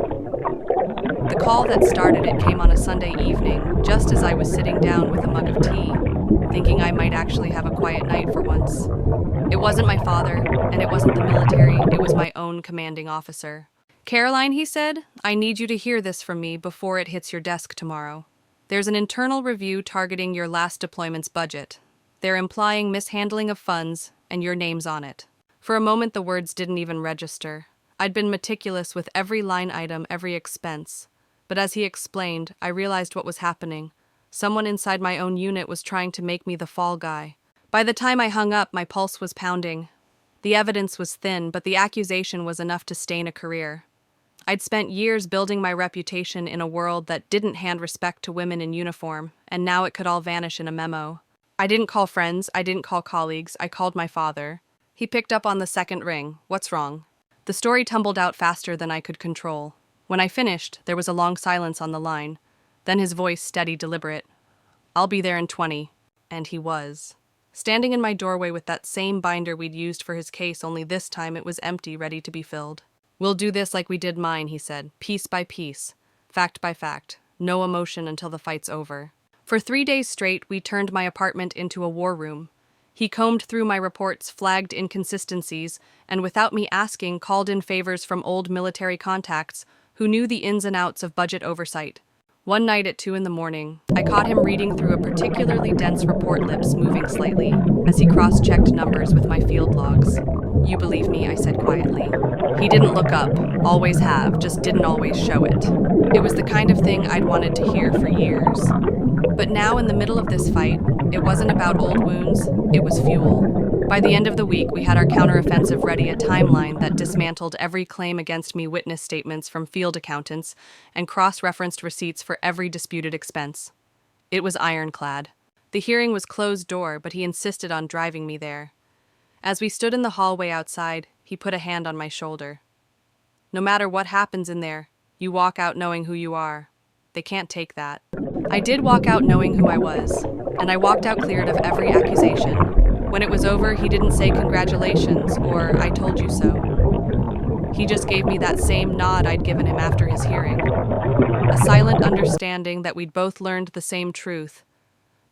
A: The call that started it came on a Sunday evening, just as I was sitting down with a mug of tea. thinking I might actually have a quiet night for once. It wasn't my father, and it wasn't the military, it was my own commanding officer. "Caroline," he said, "I need you to hear this from me before it hits your desk tomorrow. There's an internal review targeting your last deployment's budget. They're implying mishandling of funds, and your name's on it." For a moment, the words didn't even register. I'd been meticulous with every line item, every expense. But as he explained, I realized what was happening. Someone inside my own unit was trying to make me the fall guy. By the time I hung up, my pulse was pounding. The evidence was thin, but the accusation was enough to stain a career. I'd spent years building my reputation in a world that didn't hand respect to women in uniform, and now it could all vanish in a memo. I didn't call friends, I didn't call colleagues, I called my father. He picked up on the second ring. "What's wrong?" The story tumbled out faster than I could control. When I finished, there was a long silence on the line. Then his voice steady, deliberate. "I'll be there in 20. And he was. Standing in my doorway with that same binder we'd used for his case, only this time it was empty, ready to be filled. "We'll do this like we did mine," he said, "piece by piece, fact by fact, no emotion until the fight's over." For 3 days straight, we turned my apartment into a war room. He combed through my reports, flagged inconsistencies, and without me asking, called in favors from old military contacts who knew the ins and outs of budget oversight. One night at 2 a.m, I caught him reading through a particularly dense report, lips moving slightly, as he cross-checked numbers with my field logs. "You believe me," I said quietly. He didn't look up, always have, just didn't always show it. It was the kind of thing I'd wanted to hear for years. But now, in the middle of this fight, it wasn't about old wounds, it was fuel. By the end of the week, we had our counteroffensive ready, a timeline that dismantled every claim against me, witness statements from field accountants, and cross-referenced receipts for every disputed expense. It was ironclad. The hearing was closed door, but he insisted on driving me there. As we stood in the hallway outside, he put a hand on my shoulder. "No matter what happens in there, you walk out knowing who you are. They can't take that." I did walk out knowing who I was, and I walked out cleared of every accusation. When it was over, he didn't say congratulations or "I told you so." He just gave me that same nod I'd given him after his hearing. A silent understanding that we'd both learned the same truth.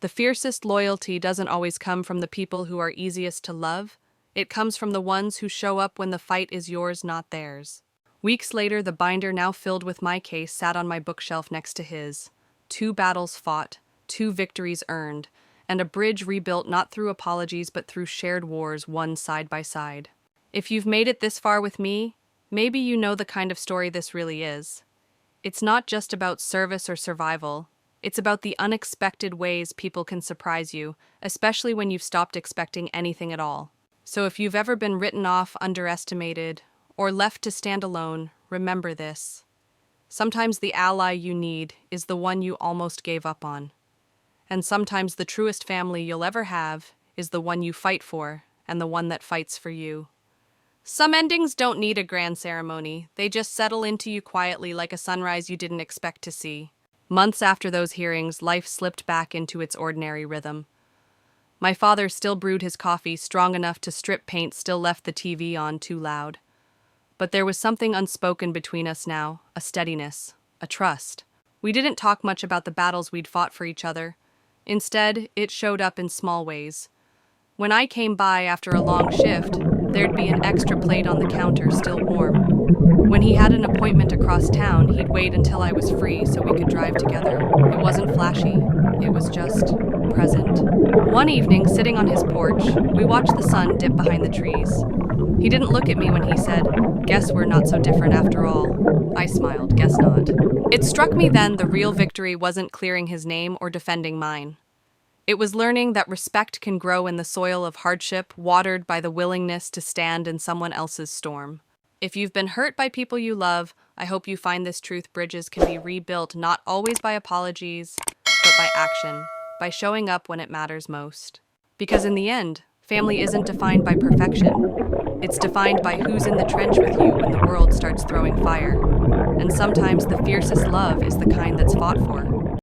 A: The fiercest loyalty doesn't always come from the people who are easiest to love. It comes from the ones who show up when the fight is yours, not theirs. Weeks later, the binder now filled with my case sat on my bookshelf next to his. 2 battles fought, 2 victories earned, and a bridge rebuilt not through apologies but through shared wars won side by side. If you've made it this far with me, maybe you know the kind of story this really is. It's not just about service or survival. It's about the unexpected ways people can surprise you, especially when you've stopped expecting anything at all. So if you've ever been written off, underestimated, or left to stand alone, remember this. Sometimes the ally you need is the one you almost gave up on. And sometimes the truest family you'll ever have is the one you fight for and the one that fights for you. Some endings don't need a grand ceremony. They just settle into you quietly like a sunrise you didn't expect to see. Months after those hearings, life slipped back into its ordinary rhythm. My father still brewed his coffee strong enough to strip paint, still left the TV on too loud. But there was something unspoken between us now, a steadiness, a trust. We didn't talk much about the battles we'd fought for each other. Instead, it showed up in small ways. When I came by after a long shift, there'd be an extra plate on the counter, still warm. When he had an appointment across town, he'd wait until I was free so we could drive together. It wasn't flashy, it was just present. One evening, sitting on his porch, we watched the sun dip behind the trees. He didn't look at me when he said, "Guess we're not so different after all." I smiled, "Guess not." It struck me then the real victory wasn't clearing his name or defending mine. It was learning that respect can grow in the soil of hardship, watered by the willingness to stand in someone else's storm. If you've been hurt by people you love, I hope you find this truth: bridges can be rebuilt not always by apologies, but by action, by showing up when it matters most. Because in the end, family isn't defined by perfection. It's defined by who's in the trench with you when the world starts throwing fire. And sometimes the fiercest love is the kind that's fought for.